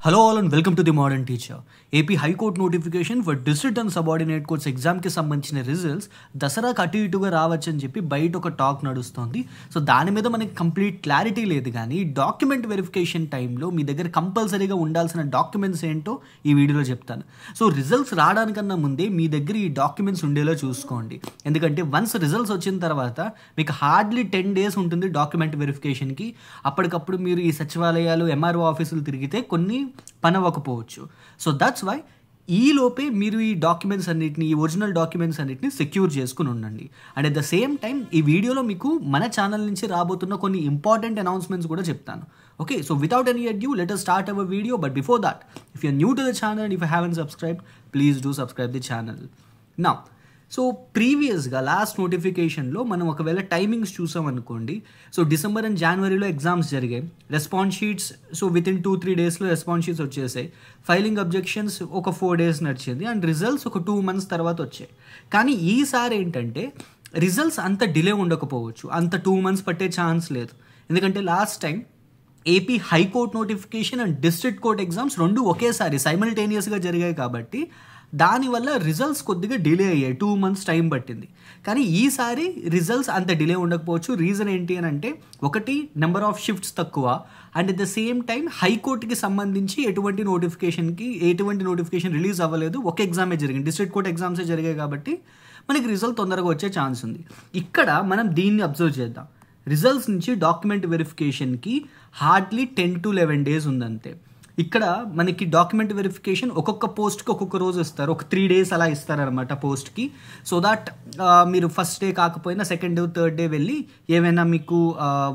Hello all and welcome to the Modern Teacher. AP High Court notification for District and Subordinate Courts exam కి సంబంధించిన results దసరాకి అటు ఇటుగా రావచ్చని చెప్పి బయట ఒక టాక్ నడుస్తుంది. సో దాని మీద మనకి కంప్లీట్ క్లారిటీ లేదు, కానీ డాక్యుమెంట్ వెరిఫికేషన్ టైంలో మీ దగ్గర కంపల్సరీగా ఉండాల్సిన డాక్యుమెంట్స్ ఏంటో ఈ వీడియోలో చెప్తాను. సో రిజల్ట్స్ రావడానికన్నా ముందే మీ దగ్గర ఈ డాక్యుమెంట్స్ ఉండేలా చూసుకోండి. ఎందుకంటే వన్స్ రిజల్ట్స్ వచ్చిన తర్వాత మీకు హార్డ్లీ 10 days ఉంటుంది డాక్యుమెంట్ వెరిఫికేషన్కి. అప్పటికప్పుడు మీరు ఈ సచివాలయాలు ఎంఆర్ఓ ఆఫీసులు తిరిగితే కొన్ని పని అవ్వకపోవచ్చు. సో దట్స్ వై ఈలోపే మీరు ఈ డాక్యుమెంట్స్ అన్నిటిని, ఈ ఒరిజినల్ డాక్యుమెంట్స్ అన్నిటిని సెక్యూర్ చేసుకుని ఉండండి. And at the same time ఈ వీడియోలో మీకు మన ఛానల్ నుంచి రాబోతున్న కొన్ని ఇంపార్టెంట్ అనౌన్స్మెంట్స్ కూడా చెప్తాను. Okay, so without any adieu let us start our video. But before that, if you're new to the channel and if you haven't subscribed, please do subscribe the channel. Now, so ప్రీవియస్గా last నోటిఫికేషన్లో మనం ఒకవేళ timings చూసాం అనుకోండి. So December and జనవరిలో exams జరిగాయి. Response sheets within 2-3 daysలో response sheets వచ్చేసాయి. ఫైలింగ్ అబ్జెక్షన్స్ ఒక 4 days నడిచింది. అండ్ రిజల్ట్స్ ఒక 2 months తర్వాత వచ్చాయి. కానీ ఈసారి ఏంటంటే రిజల్ట్స్ అంత డిలే ఉండకపోవచ్చు, అంత 2 months పట్టే ఛాన్స్ లేదు. ఎందుకంటే last time AP high court notification and district court exams రెండు ఒకేసారి సైమల్టేనియస్గా జరిగాయి కాబట్టి దానివల్ల రిజల్ట్స్ కొద్దిగా డిలే అయ్యాయి. 2 months టైం పట్టింది. కానీ ఈసారి రిజల్ట్స్ అంత డిలే ఉండకపోవచ్చు. రీజన్ ఏంటి అని అంటే, ఒకటి నెంబర్ ఆఫ్ షిఫ్ట్స్ తక్కువ, and at the same time హైకోర్టుకి సంబంధించి ఎటువంటి నోటిఫికేషన్ రిలీజ్ అవ్వలేదు. ఒక ఎగ్జామే జరిగింది, డిస్ట్రిక్ట్ కోర్ట్ ఎగ్జామ్సే జరిగాయి కాబట్టి మనకి రిజల్ట్ తొందరగా వచ్చే ఛాన్స్ ఉంది. ఇక్కడ మనం దీన్ని అబ్జర్వ్ చేద్దాం. రిజల్ట్స్ నుంచి డాక్యుమెంట్ వెరిఫికేషన్కి హార్డ్లీ 10 to 11 days ఉందంతే. ఇక్కడ మనకి డాక్యుమెంట్ వెరిఫికేషన్ ఒక్కొక్క పోస్ట్కి ఒక్కొక్క రోజు ఇస్తారు, ఒక 3 days అలా ఇస్తారనమాట పోస్ట్కి. సో దాట్ మీరు ఫస్ట్ డే కాకపోయినా సెకండ్ డే, థర్డ్ డే వెళ్ళి ఏమైనా మీకు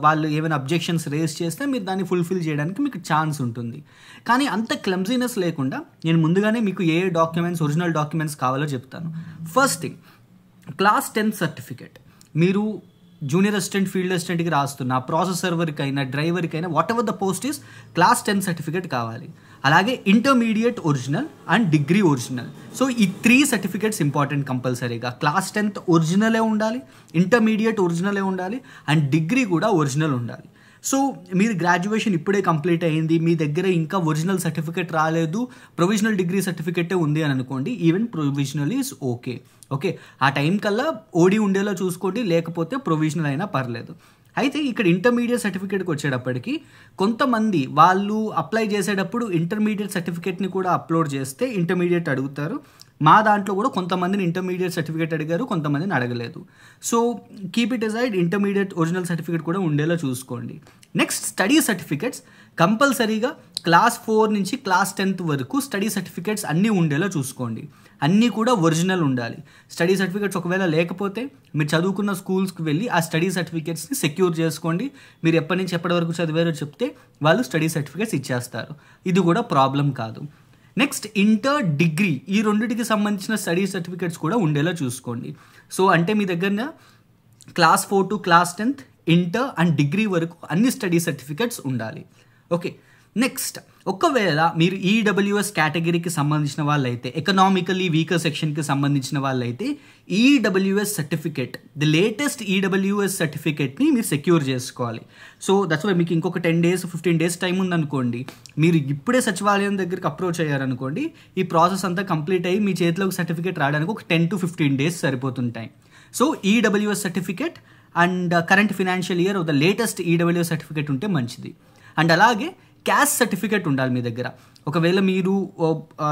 వాళ్ళు ఏమైనా అబ్జెక్షన్స్ రేస్ చేస్తే మీరు దాన్ని ఫుల్ఫిల్ చేయడానికి మీకు ఛాన్స్ ఉంటుంది. కానీ అంత క్లమ్జీనెస్ లేకుండా నేను ముందుగానే మీకు ఏ డాక్యుమెంట్స్, ఒరిజినల్ డాక్యుమెంట్స్ కావాలో చెప్తాను. First thing, class 10th certificate. మీరు జూనియర్ అసిస్టెంట్, ఫీల్డ్ అసిస్టెంట్కి రాస్తున్న ప్రాసెస్ సర్వర్కి అయినా, డ్రైవర్కి అయినా, what ever the post is, class 10th certificate కావాలి. అలాగే intermediate original and degree original. So ఈ 3 certificates ఇంపార్టెంట్ కంపల్సరీగా. క్లాస్ 10th ఒరిజినలే ఉండాలి, ఇంటర్మీడియట్ ఒరిజినలే ఉండాలి, అండ్ డిగ్రీ కూడా ఒరిజినల్ ఉండాలి. సో మీరు గ్రాడ్యుయేషన్ ఇప్పుడే కంప్లీట్ అయ్యింది, మీ దగ్గర ఇంకా ఒరిజినల్ సర్టిఫికేట్ రాలేదు, ప్రొవిజనల్ డిగ్రీ సర్టిఫికేటే ఉంది అని అనుకోండి, ఈవెన్ ప్రొవిజనల్ ఈజ్ ఓకే. ఆ టైం కల్లా ఓడి ఉండేలా చూసుకోండి, లేకపోతే ప్రొవిజనల్ అయినా పర్లేదు. అయితే ఇక్కడ ఇంటర్మీడియట్ సర్టిఫికేట్కి వచ్చేటప్పటికి కొంతమంది వాళ్ళు అప్లై చేసేటప్పుడు ఇంటర్మీడియట్ సర్టిఫికేట్ని కూడా అప్లోడ్ చేస్తే ఇంటర్మీడియట్ అడుగుతారు. మా దాంట్లో కూడా కొంతమందిని ఇంటర్మీడియట్ సర్టిఫికేట్ అడిగారు, కొంతమందిని అడగలేదు. So keep it aside, intermediate original certificate కూడా ఉండేలా చూసుకోండి. Next, study certificates. కంపల్సరీగా క్లాస్ 4 నుంచి క్లాస్ 10th వరకు స్టడీ సర్టిఫికేట్స్ అన్నీ ఉండేలా చూసుకోండి. అన్నీ కూడా ఒరిజినల్ ఉండాలి. స్టడీ సర్టిఫికేట్స్ ఒకవేళ లేకపోతే మీరు చదువుకున్న స్కూల్స్కి వెళ్ళి ఆ స్టడీ సర్టిఫికేట్స్ని సెక్యూర్ చేసుకోండి. మీరు ఎప్పటి నుంచి ఎప్పటి వరకు చదివారో చెప్తే వాళ్ళు స్టడీ సర్టిఫికేట్స్ ఇచ్చేస్తారు. ఇది కూడా ప్రాబ్లం కాదు. నెక్స్ట్, ఇంటర్, డిగ్రీ, ఈ రెండింటికి సంబంధించిన స్టడీ సర్టిఫికేట్స్ కూడా ఉండేలా చూసుకోండి. సో అంటే మీ దగ్గర class 4 to class 10th, inter and degree వరకు అన్ని స్టడీ సర్టిఫికేట్స్ ఉండాలి. ఓకే, నెక్స్ట్, ఒకవేళ మీరు ఈడబ్ల్యూఎస్ కేటగిరీకి సంబంధించిన వాళ్ళైతే, ఎకనామికలీ వీకర్ సెక్షన్కి సంబంధించిన వాళ్ళైతే EWS certificate, the latest EWS సర్టిఫికేట్ని మీరు సెక్యూర్ చేసుకోవాలి. సో దట్స్ వై మీకు ఇంకొక 10 days, 15 days టైం ఉందనుకోండి, మీరు ఇప్పుడే సచివాలయం దగ్గరికి అప్రోచ్ అయ్యారనుకోండి, ఈ ప్రాసెస్ అంతా కంప్లీట్ అయ్యి మీ చేతిలోకి సర్టిఫికేట్ రావడానికి ఒక 10 to 15 days సరిపోతుంటాయి. So EWS certificate and current financial year the latest EWS certificate ఉంటే మంచిది. అండ్ అలాగే క్యాస్ట్ సర్టిఫికేట్ ఉండాలి మీ దగ్గర. ఒకవేళ మీరు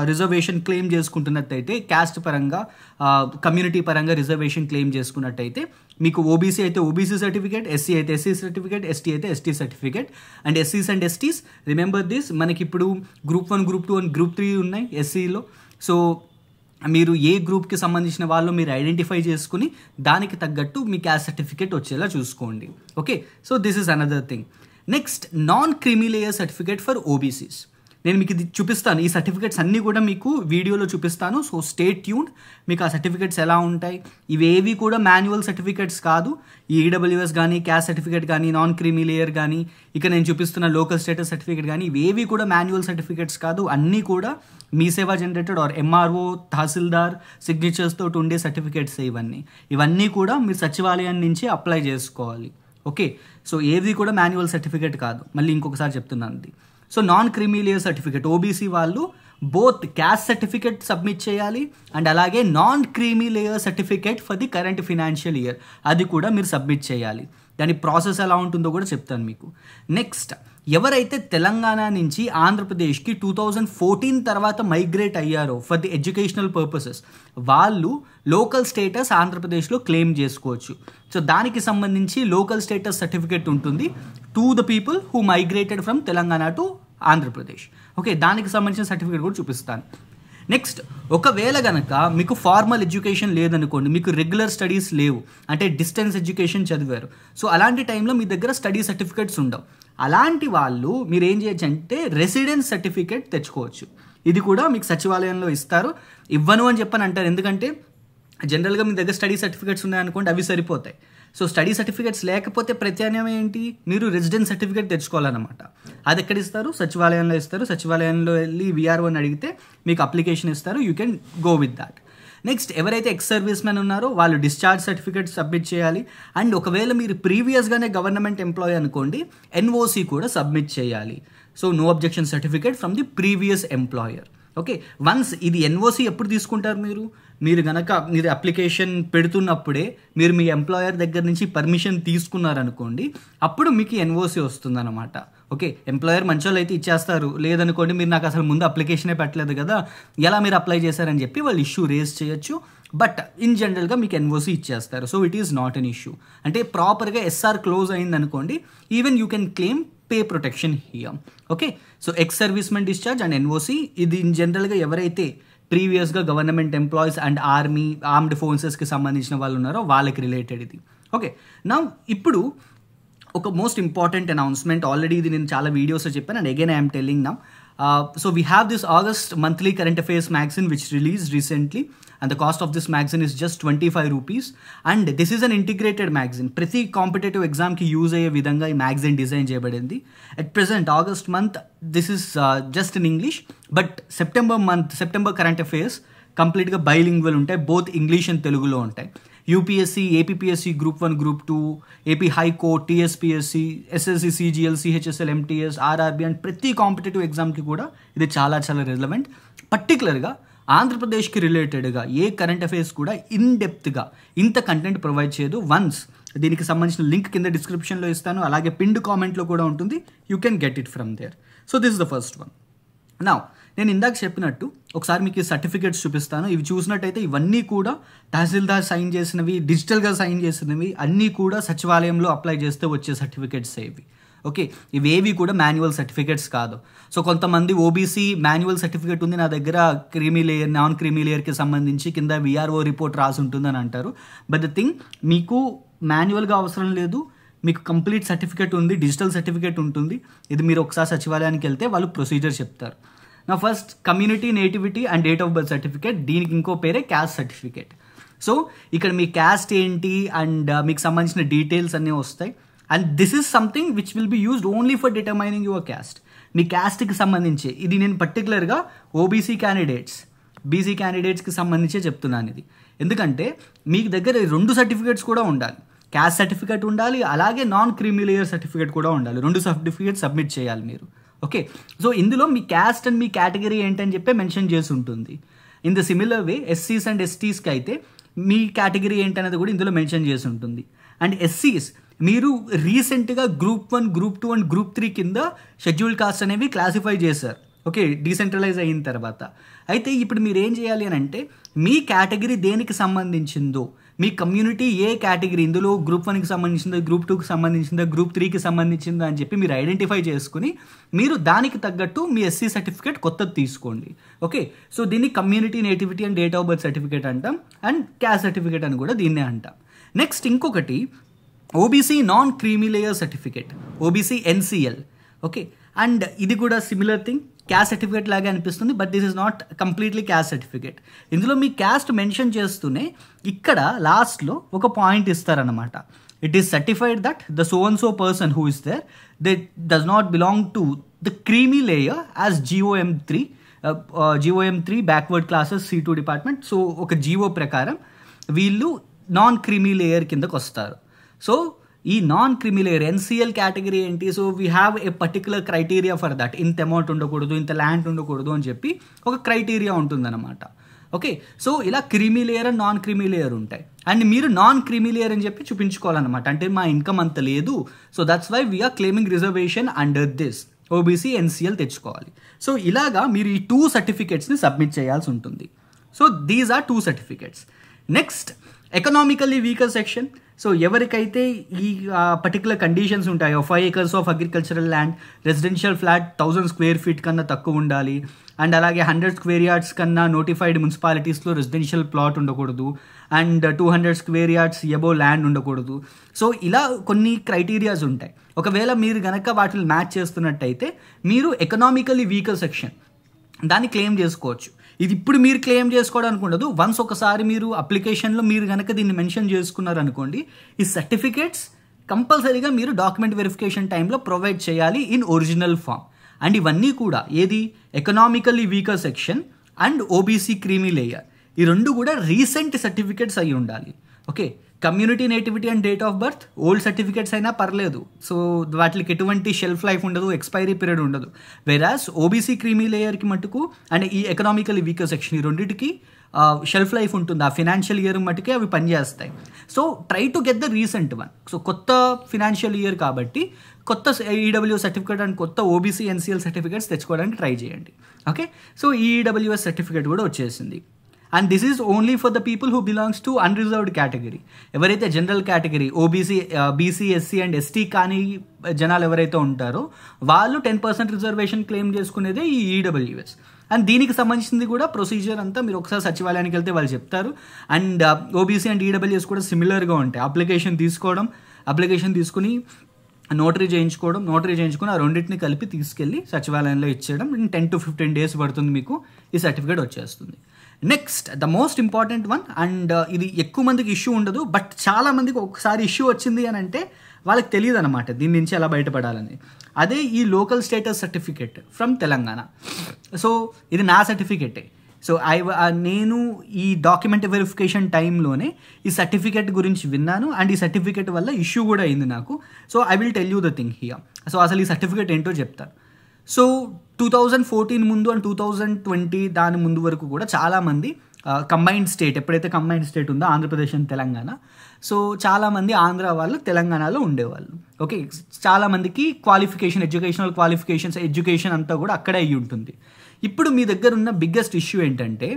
రిజర్వేషన్ క్లెయిమ్ చేసుకుంటున్నట్టయితే, క్యాస్ట్ పరంగా, కమ్యూనిటీ పరంగా రిజర్వేషన్ క్లెయిమ్ చేసుకున్నట్టయితే మీకు ఓబీసీ అయితే ఓబీసీ సర్టిఫికేట్, ఎస్సీ అయితే ఎస్సీ సర్టిఫికేట్, ఎస్టీ అయితే ఎస్టీ సర్టిఫికేట్. అండ్ ఎస్సీస్ అండ్ ఎస్టీస్, రిమెంబర్ దిస్, మనకి ఇప్పుడు గ్రూప్ 1, గ్రూప్ 2 అండ్ గ్రూప్ 3 ఉన్నాయి ఎస్సీలో. సో మీరు ఏ గ్రూప్కి సంబంధించిన వాళ్ళు మీరు ఐడెంటిఫై చేసుకుని దానికి తగ్గట్టు మీ క్యాస్ట్ సర్టిఫికేట్ వచ్చేలా చూసుకోండి. Okay, so this is another thing. Next, non creamy layer certificate for OBCs. నేను మీకు ఇది చూపిస్తాను, ఈ సర్టిఫికేట్స్ అన్నీ కూడా మీకు వీడియోలో చూపిస్తాను. So stay tuned. మీకు ఆ సర్టిఫికేట్స్ ఎలా ఉంటాయి, ఇవేవి కూడా మాన్యువల్ సర్టిఫికేట్స్ కాదు. ఈ ఈడబ్ల్యూఎస్ కానీ, క్యాస్ట్ సర్టిఫికేట్ కానీ, నాన్ క్రీమీ లేయర్ కానీ, ఇక నేను చూపిస్తున్న లోకల్ స్టేటస్ సర్టిఫికేట్ కానీ, ఇవేవి కూడా మాన్యువల్ సర్టిఫికేట్స్ కాదు. అన్నీ కూడా Mee Seva generated or MRO, Tahsildar signatures తోటి ఉండే సర్టిఫికేట్స్ ఇవన్నీ కూడా మీరు సచివాలయం నుంచి అప్లై చేసుకోవాలి. ఓకే, సో ఏది కూడా మాన్యువల్ సర్టిఫికేట్ కాదు. మళ్ళీ ఇంకొకసారి చెప్తున్నాను. So non creamy layer certificate OBC వాళ్ళు బోత్ క్యాస్ట్ సర్టిఫికేట్ సబ్మిట్ చేయాలి అండ్ అలాగే non creamy layer certificate for the current financial year అది కూడా మీరు సబ్మిట్ చేయాలి. దాని ప్రాసెస్ ఎలా ఉంటుందో కూడా చెప్తాను మీకు. నెక్స్ట్, ఎవరైతే తెలంగాణ నుంచి ఆంధ్రప్రదేశ్కి 2014 తర్వాత మైగ్రేట్ అయ్యారో ఫర్ ది ఎడ్యుకేషనల్ పర్పసెస్ వాళ్ళు లోకల్ స్టేటస్ ఆంధ్రప్రదేశ్లో క్లెయిమ్ చేసుకోవచ్చు. సో దానికి సంబంధించి లోకల్ స్టేటస్ సర్టిఫికేట్ ఉంటుంది to the people who migrated from Telangana to Andhra Pradesh. Okay, దానికి సంబంధించిన సర్టిఫికేట్ కూడా చూపిస్తాను. నెక్స్ట్, ఒకవేళ కనుక మీకు ఫార్మల్ ఎడ్యుకేషన్ లేదనుకోండి, మీకు రెగ్యులర్ స్టడీస్ లేవు అంటే డిస్టెన్స్ ఎడ్యుకేషన్ చదివారు, సో అలాంటి టైంలో మీ దగ్గర స్టడీ సర్టిఫికేట్స్ ఉండవు. అలాంటి వాళ్ళు మీరు ఏం చేయొచ్చు అంటే రెసిడెన్స్ సర్టిఫికేట్ తెచ్చుకోవచ్చు. ఇది కూడా మీకు సచివాలయంలో ఇస్తారు. ఇవ్వను అని చెప్పని అంటారు, ఎందుకంటే జనరల్గా మీ దగ్గర స్టడీ సర్టిఫికేట్స్ ఉన్నాయనుకోండి అవి సరిపోతాయి. సో స్టడీ సర్టిఫికేట్స్ లేకపోతే ప్రత్యామ్నాయం ఏంటి, మీరు రెసిడెన్స్ సర్టిఫికేట్ తెచ్చుకోవాలన్నమాట. అది ఎక్కడ ఇస్తారు, సచివాలయంలో ఇస్తారు. సచివాలయంలో వెళ్ళి విఆర్ఓని అడిగితే మీకు అప్లికేషన్ ఇస్తారు, you can go with that. Next, ఎవరైతే ఎక్స్ సర్వీస్ మెన్ ఉన్నారో వాళ్ళు డిశ్చార్జ్ సర్టిఫికేట్ సబ్మిట్ చేయాలి. అండ్ ఒకవేళ మీరు ప్రీవియస్గానే గవర్నమెంట్ ఎంప్లాయీ అనుకోండి, ఎన్ఓసి కూడా సబ్మిట్ చేయాలి. So no objection certificate from the previous employer. Okay, once ఇది ఎన్ఓసి ఎప్పుడు తీసుకుంటారు మీరు గనక మీరు అప్లికేషన్ పెడుతున్నప్పుడే మీరు మీ ఎంప్లాయర్ దగ్గర నుంచి పర్మిషన్ తీసుకున్నారనుకోండి, అప్పుడు మీకు ఎన్ఓసి వస్తుందన్నమాట. ఓకే, ఎంప్లాయర్ మంచోళ్ళు అయితే ఇచ్చేస్తారు, లేదనుకోండి మీరు నాకు అసలు ముందు అప్లికేషనే పెట్టలేదు కదా, ఎలా మీరు అప్లై చేశారని చెప్పి వాళ్ళు ఇష్యూ రేజ్ చేయొచ్చు. బట్ ఇన్ జనరల్గా మీకు ఎన్ఓసి ఇచ్చేస్తారు. So it is not an issue. అంటే ప్రాపర్గా ఎస్ఆర్ క్లోజ్ అయిందనుకోండి, even you can claim pay protection here. Okay, so ex service men discharge and NOC ఇది ఇన్ జనరల్గా ఎవరైతే ప్రీవియస్గా government employees and army armed ఫోర్సెస్కి సంబంధించిన వాళ్ళు ఉన్నారో వాళ్ళకి రిలేటెడ్ ఇది. ఓకే, నా ఇప్పుడు ఒక మోస్ట్ ఇంపార్టెంట్ అనౌన్స్మెంట్, ఆల్రెడీ ఇది నేను చాలా వీడియోస్లో చెప్పాను and again I'm telling now. So we have this August monthly current affairs magazine which released recently, and the cost of this magazine is just 25 rupees, and this is an integrated magazine. ప్రతి competitive ఎగ్జామ్కి use అయ్యే విధంగా ఈ magazine design చేయబడింది. At present August month this is just in English, but September current affairs కంప్లీట్గా bilingual ఉంటాయి, both English and తెలుగులో ఉంటాయి. UPSC, APPSC, group 1, group 2, AP high court, TSPSC, SSC, CGL, CHSL, MTS, RRB and ప్రతి competitive ఎగ్జామ్కి కూడా ఇది చాలా చాలా రెలవెంట్. పర్టికులర్గా ఆంధ్రప్రదేశ్కి రిలేటెడ్గా ఏ కరెంట్ అఫైర్స్ కూడా ఇన్ డెప్త్గా ఇంత కంటెంట్ ప్రొవైడ్ చేయదు. వన్స్ దీనికి సంబంధించిన లింక్ కింద డిస్క్రిప్షన్లో ఇస్తాను, అలాగే పిన్డ్ కామెంట్లో కూడా ఉంటుంది, you can get it from there. So this is the first one. Now నేను ఇందాక చెప్పినట్టు ఒకసారి మీకు ఈ సర్టిఫికేట్స్ చూపిస్తాను. ఇవి చూసినట్టయితే ఇవన్నీ కూడా తహసీల్దార్ సైన్ చేసినవి, డిజిటల్గా సైన్ చేసినవి, అన్నీ కూడా సచివాలయంలో అప్లై చేస్తే వచ్చే సర్టిఫికేట్స్ ఇవి. ఓకే, ఇవేవి కూడా మాన్యువల్ సర్టిఫికేట్స్ కాదు. సో కొంతమంది ఓబీసీ మాన్యువల్ సర్టిఫికేట్ ఉంది నా దగ్గర, క్రీమీ లేయర్, నాన్ క్రీమీ లేయర్కి సంబంధించి కింద విఆర్ఓ రిపోర్ట్ రాసి ఉంటుందని అంటారు. బట్ ద థింగ్, మీకు మాన్యువల్గా అవసరం లేదు, మీకు కంప్లీట్ సర్టిఫికేట్ ఉంది, డిజిటల్ సర్టిఫికేట్ ఉంటుంది. ఇది మీరు ఒకసారి సచివాలయానికి వెళ్తే వాళ్ళు ప్రొసీజర్ చెప్తారు. నా first community, nativity and date of birth certificate, దీనికి ఇంకో పేరే క్యాస్ట్ సర్టిఫికేట్. సో ఇక్కడ మీ క్యాస్ట్ ఏంటి అండ్ మీకు సంబంధించిన డీటెయిల్స్ అన్నీ వస్తాయి. And this is something which will be used only for determining your caste. మీ క్యాస్ట్కి సంబంధించి ఇది నేను పర్టికులర్గా ఓబీసీ క్యాండిడేట్స్, బీసీ క్యాండిడేట్స్కి సంబంధించే చెప్తున్నాను ఇది. ఎందుకంటే మీకు దగ్గర 2 సర్టిఫికేట్స్ కూడా ఉండాలి, క్యాస్ట్ సర్టిఫికేట్ ఉండాలి, అలాగే నాన్ క్రీమీ లేయర్ సర్టిఫికేట్ కూడా ఉండాలి. 2 సర్టిఫికేట్ సబ్మిట్ చేయాలి మీరు. ఓకే, సో ఇందులో మీ క్యాస్ట్ అండ్ మీ కేటగిరీ ఏంటని చెప్పి మెన్షన్ చేసి ఉంటుంది. ఇన్ ద సిమిలర్ వే ఎస్సీస్ అండ్ ఎస్టీస్కి అయితే మీ కేటగిరీ ఏంటనేది కూడా ఇందులో మెన్షన్ చేసి ఉంటుంది. అండ్ ఎస్సీస్ మీరు రీసెంట్గా గ్రూప్ 1, గ్రూప్ 2 అండ్ గ్రూప్ 3 కింద షెడ్యూల్డ్ కాస్ట్ అనేవి క్లాసిఫై చేశారు. ఓకే, డీసెంట్రలైజ్ అయిన తర్వాత. అయితే ఇప్పుడు మీరు ఏం చేయాలి అని అంటే మీ కేటగిరీ దేనికి సంబంధించిందో, మీ కమ్యూనిటీ ఏ కేటగిరీ, ఇందులో గ్రూప్ 1కి సంబంధించిందో, గ్రూప్ 2కి సంబంధించిందో, గ్రూప్ 3కి సంబంధించిందో అని చెప్పి మీరు ఐడెంటిఫై చేసుకుని మీరు దానికి తగ్గట్టు మీ ఎస్సీ సర్టిఫికేట్ కొత్తది తీసుకోండి. ఓకే, సో దీన్ని community, nativity and date of birth certificate అంటాం, అండ్ క్యాస్ట్ సర్టిఫికేట్ అని కూడా దీన్నే అంటాం. నెక్స్ట్ ఇంకొకటి OBC non creamy layer certificate, OBC NCL. Okay, and ఇది కూడా సిమిలర్ థింగ్, క్యాస్ట్ సర్టిఫికేట్ లాగే అనిపిస్తుంది, but this is not completely caste certificate. ఇందులో మీ క్యాస్ట్ మెన్షన్ చేస్తూనే ఇక్కడ లాస్ట్లో ఒక పాయింట్ ఇస్తారనమాట. It is certified that the so and so person who is there they does not belong to the creamy layer as GOM3 backward classes C2 department. So ఒక GO ప్రకారం వీళ్ళు non creamy layer కిందకు వస్తారు. So ఈ non creamy layer NCL category ఏంటి? So we have a particular criteria for that. ఇంత amount ఉండకూడదు, ఇంత ల్యాండ్ ఉండకూడదు అని చెప్పి ఒక క్రైటీరియా ఉంటుందన్నమాట. ఓకే, సో ఇలా క్రిమిలేయర్ అండ్ నాన్ క్రిమిలేయర్ ఉంటాయి. అండ్ మీరు నాన్ క్రిమిలేయర్ అని చెప్పి చూపించుకోవాలన్నమాట. అంటే మా ఇన్కమ్ అంత లేదు, so that's why we are claiming reservation under this OBC NCL తెచ్చుకోవాలి. సో ఇలాగా మీరు ఈ 2 సర్టిఫికేట్స్ని సబ్మిట్ చేయాల్సి ఉంటుంది. So these are 2 certificates. Next, economically weaker section. So ఎవరికైతే ఈ పర్టికులర్ కండిషన్స్ ఉంటాయో, 5 acres of agricultural land, residential flat 1000 square feet కన్నా తక్కువ ఉండాలి, అండ్ అలాగే 100 square yards కన్నా నోటిఫైడ్ మున్సిపాలిటీస్లో రెసిడెన్షియల్ ప్లాట్ ఉండకూడదు, and 200 square yards above land ఉండకూడదు. సో ఇలా కొన్ని క్రైటీరియాస్ ఉంటాయి. ఒకవేళ మీరు గనక వాటిని మ్యాచ్ చేస్తున్నట్టయితే మీరు ఎకనామికల్లీ వీకర్ సెక్షన్ దాన్ని క్లెయిమ్ చేసుకోవచ్చు. ఇది ఇప్పుడు మీరు క్లెయిమ్ చేసుకోవడానికి ఉండదు. వన్స్ ఒకసారి మీరు అప్లికేషన్లో మీరు కనుక దీన్ని మెన్షన్ చేసుకున్నారనుకోండి, ఈ సర్టిఫికేట్స్ కంపల్సరీగా మీరు డాక్యుమెంట్ వెరిఫికేషన్ టైంలో ప్రొవైడ్ చేయాలి ఇన్ ఒరిజినల్ ఫామ్. అండ్ ఇవన్నీ కూడా ఏది, economically weaker section and OBC creamy layer, ఈ 2 కూడా రీసెంట్ సర్టిఫికేట్స్ అయి ఉండాలి. Okay, community nativity and date of birth old certificates అయినా పర్లేదు. సో వాటికి ఎటువంటి షెల్ఫ్ లైఫ్ ఉండదు, ఎక్స్పైరీ పీరియడ్ ఉండదు. వెరాస్ ఓబీసీ క్రీమీ లేయర్కి మటుకు అండ్ ఈ ఎకనామికల్లీ వీకర్ సెక్షన్, ఈ రెండింటికి షెల్ఫ్ లైఫ్ ఉంటుంది. ఆ ఫినాన్షియల్ ఇయర్ మటుకే అవి పనిచేస్తాయి. So try to get the recent one. So కొత్త ఫినాన్షియల్ ఇయర్ కాబట్టి కొత్త ఈడబ్ల్యూఎస్ సర్టిఫికేట్ అండ్ కొత్త ఓబీసీ ఎన్సిఎల్ సర్టిఫికేట్స్ తెచ్చుకోవడానికి ట్రై చేయండి. ఓకే, సో ఈడబ్ల్యూఎస్ సర్టిఫికేట్ కూడా వచ్చేసింది. And this is only for the people who belongs to unreserved category. ఎవరైతే general category OBC, BC, SC and ST కానీ జనాలు ఎవరైతే ఉంటారో వాళ్ళు 10% రిజర్వేషన్ క్లెయిమ్ చేసుకునేదే ఈ ఈడబ్ల్యూఎస్. అండ్ దీనికి సంబంధించింది కూడా ప్రొసీజర్ అంతా మీరు ఒకసారి సచివాలయానికి వెళ్తే వాళ్ళు చెప్తారు. అండ్ ఓబీసీ అండ్ ఈడబ్ల్యూఎస్ కూడా సిమిలర్గా ఉంటాయి. అప్లికేషన్ తీసుకుని నోటరీ చేయించుకుని ఆ రెండింటిని కలిపి తీసుకెళ్ళి సచివాలయంలో ఇచ్చేయడం. 10 to 15 days పడుతుంది, మీకు ఈ సర్టిఫికేట్ వచ్చేస్తుంది. Next, the most important one, and ఇది ఎక్కువ మందికి ఇష్యూ ఉండదు, బట్ చాలా మందికి ఒకసారి ఇష్యూ వచ్చింది అని అంటే వాళ్ళకి తెలియదు అనమాట దీని నుంచి ఎలా బయటపడాలని. అదే ఈ local status certificate from Telangana. So ఇది నా సర్టిఫికేటే. సో నేను ఈ డాక్యుమెంట్ వెరిఫికేషన్ టైంలోనే ఈ సర్టిఫికేట్ గురించి విన్నాను, అండ్ ఈ సర్టిఫికేట్ వల్ల ఇష్యూ కూడా అయింది నాకు. So I will tell you the thing here. So అసలు ఈ సర్టిఫికేట్ ఏంటో చెప్తాను. సో 2014 ముందు అండ్ 2020 దాని ముందు వరకు కూడా చాలామంది కంబైన్డ్ స్టేట్, ఎప్పుడైతే కంబైన్డ్ స్టేట్ ఉందో ఆంధ్రప్రదేశ్ అండ్ తెలంగాణ, సో చాలామంది ఆంధ్ర వాళ్ళు తెలంగాణలో ఉండేవాళ్ళు. ఓకే, చాలామందికి ఎడ్యుకేషన్ అంతా కూడా అక్కడే అయ్యి ఉంటుంది. ఇప్పుడు మీ దగ్గర ఉన్న బిగ్గెస్ట్ ఇష్యూ ఏంటంటే,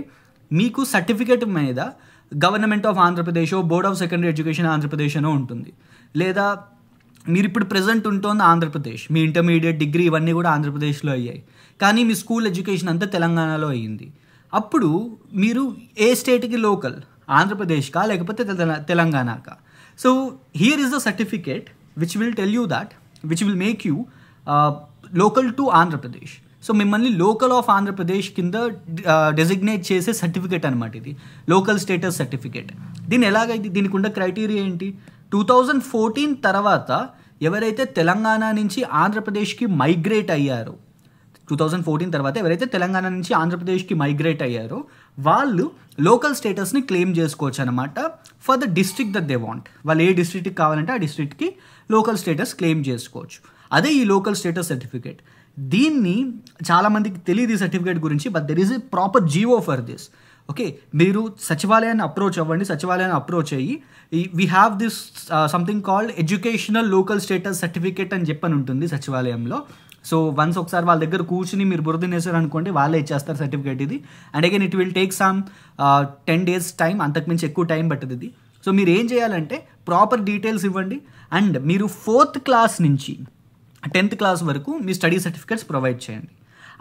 మీకు సర్టిఫికేట్ మీద government of Andhra Pradesh, board of secondary education Andhra Pradesh అనో ఉంటుంది, లేదా మీరు ఇప్పుడు ప్రెజెంట్ ఉంటోంది ఆంధ్రప్రదేశ్, మీ ఇంటర్మీడియట్, డిగ్రీ ఇవన్నీ కూడా ఆంధ్రప్రదేశ్లో అయ్యాయి, కానీ మీ స్కూల్ ఎడ్యుకేషన్ అంతా తెలంగాణలో అయ్యింది. అప్పుడు మీరు ఏ స్టేట్కి లోకల్, ఆంధ్రప్రదేశ్కా లేకపోతే తెలంగాణకా? So here is the certificate which will tell you that, which will make you local to Andhra Pradesh. So మిమ్మల్ని లోకల్ ఆఫ్ ఆంధ్రప్రదేశ్ కింద డెసిగ్నేట్ చేసే సర్టిఫికేట్ అనమాట ఇది, లోకల్ స్టేటస్ సర్టిఫికేట్. దీనికి ఉన్న క్రైటీరియా ఏంటి? 2014 తర్వాత ఎవరైతే తెలంగాణ నుంచి ఆంధ్రప్రదేశ్కి మైగ్రేట్ అయ్యారో, 2014 తర్వాత ఎవరైతే తెలంగాణ నుంచి ఆంధ్రప్రదేశ్కి మైగ్రేట్ అయ్యారో వాళ్ళు లోకల్ స్టేటస్ని క్లెయిమ్ చేసుకోవచ్చు అనమాట for the district that they want. వాళ్ళు ఏ డిస్ట్రిక్ట్కి కావాలంటే ఆ డిస్ట్రిక్ట్కి లోకల్ స్టేటస్ క్లెయిమ్ చేసుకోవచ్చు. అదే ఈ లోకల్ స్టేటస్ సర్టిఫికేట్. దీన్ని చాలామందికి తెలియదు ఈ సర్టిఫికేట్ గురించి, but there is a proper GO for this. Okay, మీరు సచివాలయాన్ని అప్రోచ్ అవ్వండి. సచివాలయాన్ని అప్రోచ్ అయ్యి we have this something called educational local status certificate అని చెప్పని ఉంటుంది సచివాలయంలో. సో వన్స్ ఒకసారి వాళ్ళ దగ్గర కూర్చుని మీరు బురదనేసారు అనుకోండి, వాళ్ళే ఇచ్చేస్తారు సర్టిఫికేట్ ఇది. And again it will take some 10 days time, అంతకుమించి ఎక్కువ టైం పట్టదు ఇది. సో మీరు ఏం చేయాలంటే ప్రాపర్ డీటెయిల్స్ ఇవ్వండి, అండ్ మీరు 4th class నుంచి 10th class వరకు మీ స్టడీ సర్టిఫికేట్స్ ప్రొవైడ్ చేయండి.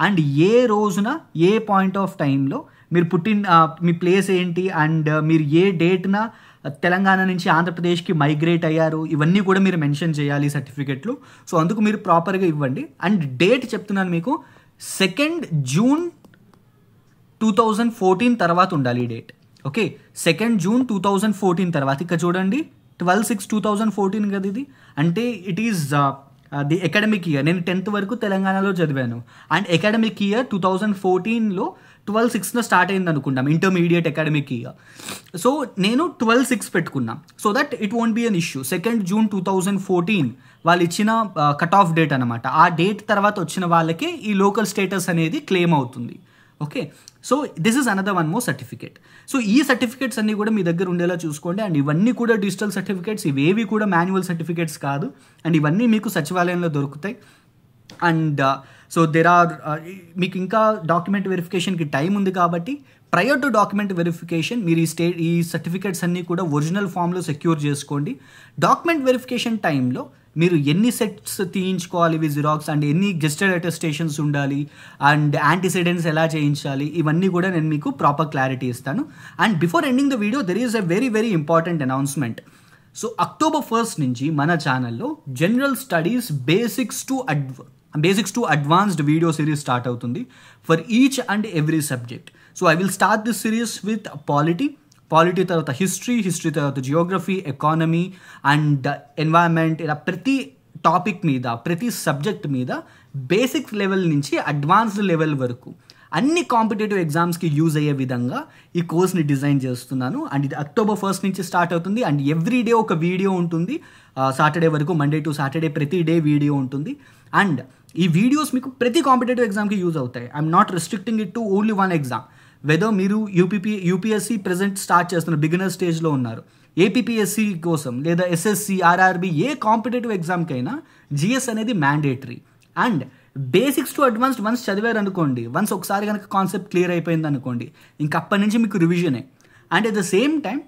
అండ్ ఏ రోజున ఏ పాయింట్ ఆఫ్ టైంలో మీరు మీ ప్లేస్ ఏంటి, అండ్ మీరు ఏ డేట్న తెలంగాణ నుంచి ఆంధ్రప్రదేశ్కి మైగ్రేట్ అయ్యారు, ఇవన్నీ కూడా మీరు మెన్షన్ చేయాలి సర్టిఫికెట్లు. సో అందుకు మీరు ప్రాపర్గా ఇవ్వండి. అండ్ డేట్ చెప్తున్నాను మీకు, 2nd June 2014 తర్వాత ఉండాలి ఈ డేట్. ఓకే, 2nd June 2014 తర్వాత. ఇక్కడ చూడండి 12/6/2014 కదా ఇది. అంటే it is the academic year, నేను 10th వరకు తెలంగాణలో చదివాను. అండ్ అకాడమిక్ ఇయర్ 2014లో 12/6 స్టార్ట్ అయింది అనుకుంటాం, ఇంటర్మీడియట్ అకాడమిక్ ఇయర్. సో నేను 12/6 పెట్టుకున్నా, so that it won't be an issue. 2nd June 2014 వాళ్ళు ఇచ్చిన కట్ ఆఫ్ డేట్ అనమాట. ఆ డేట్ తర్వాత వచ్చిన వాళ్ళకే ఈ లోకల్ స్టేటస్ అనేది క్లెయిమ్ అవుతుంది. Okay, so this is another one more certificate. So ఈ సర్టిఫికేట్స్ అన్నీ కూడా మీ దగ్గర ఉండేలా చూసుకోండి. అండ్ ఇవన్నీ కూడా డిజిటల్ సర్టిఫికేట్స్, ఇవేవి కూడా మాన్యువల్ సర్టిఫికేట్స్ కాదు. అండ్ ఇవన్నీ మీకు సచివాలయంలో దొరుకుతాయి. అండ్ సో దెర్ ఆర్ మీకు ఇంకా డాక్యుమెంట్ వెరిఫికేషన్కి టైం ఉంది కాబట్టి ప్రయర్ టు డాక్యుమెంట్ వెరిఫికేషన్ మీరు ఈ సర్టిఫికేట్స్ అన్నీ కూడా ఒరిజినల్ ఫామ్లో సెక్యూర్ చేసుకోండి. డాక్యుమెంట్ వెరిఫికేషన్ టైంలో మీరు ఎన్ని సెట్స్ తీయించుకోవాలి ఇవి జిరాక్స్, అండ్ ఎన్ని గెస్టెడ్ అటెస్టేషన్స్ ఉండాలి, అండ్ యాంటీసిడెంట్స్ ఎలా చేయించాలి, ఇవన్నీ కూడా నేను మీకు ప్రాపర్ క్లారిటీ ఇస్తాను. And before ending the video there is a very very important announcement. So October 1st నుంచి మన ఛానల్లో general studies basics to advanced video series start అవుతుంది for each and every subject. So I will start this series with polity తర్వాత history తర్వాత geography, economy and environment, ఇలా ప్రతి topic మీద, ప్రతి సబ్జెక్ట్ మీద బేసిక్ లెవెల్ నుంచి అడ్వాన్స్డ్ లెవెల్ వరకు అన్ని కాంపిటేటివ్ ఎగ్జామ్స్కి యూజ్ అయ్యే విధంగా ఈ కోర్స్ని డిజైన్ చేస్తున్నాను. అండ్ ఇది October 1st నుంచి స్టార్ట్ అవుతుంది. అండ్ ఎవ్రీ డే ఒక వీడియో ఉంటుంది, సాటర్డే వరకు, మండే టు సాటర్డే ప్రతి డే వీడియో ఉంటుంది. అండ్ ఈ వీడియోస్ మీకు ప్రతి కాంపిటేటివ్ ఎగ్జామ్కి యూజ్ అవుతాయి. I'm not restricting it to only one exam. Whether మీరు యూపీఎస్సీ ప్రెజెంట్ స్టార్ట్ చేస్తున్న బిగినర్ స్టేజ్లో ఉన్నారు, ఏపీపీఎస్సీ కోసం లేదా ఎస్ఎస్సి, ఆర్ఆర్బీ, ఏ కాంపిటేటివ్ ఎగ్జామ్కైనా జిఎస్ అనేది mandatory. And basics to advanced once చదివారు అనుకోండి, వన్స్ ఒకసారి కనుక కాన్సెప్ట్ క్లియర్ అయిపోయింది అనుకోండి, ఇంక అప్పటి నుంచి మీకు రివిజనే. And at the same time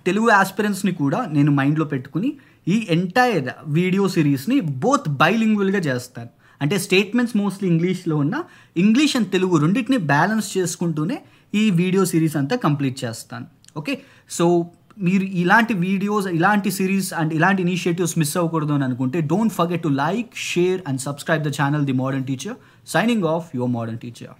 Telugu ఆస్పిరెంట్స్ని కూడా నేను మైండ్లో పెట్టుకుని ఈ ఎంటైర్ వీడియో సిరీస్ని బోత్ బైలింగ్వల్గా చేస్తాను. అంటే స్టేట్మెంట్స్ మోస్ట్లీ ఇంగ్లీష్లో ఉన్న, ఇంగ్లీష్ అండ్ తెలుగు రెండింటిని బ్యాలెన్స్ చేసుకుంటూనే ఈ వీడియో సిరీస్ అంతా కంప్లీట్ చేస్తాను. ఓకే, సో మీరు ఇలాంటి వీడియోస్, ఇలాంటి సిరీస్ అండ్ ఇలాంటి ఇనిషియేటివ్స్ మిస్ అవ్వకూడదు అని అనుకుంటే don't forget to like, share and subscribe the channel the modern teacher. Signing off your modern teacher.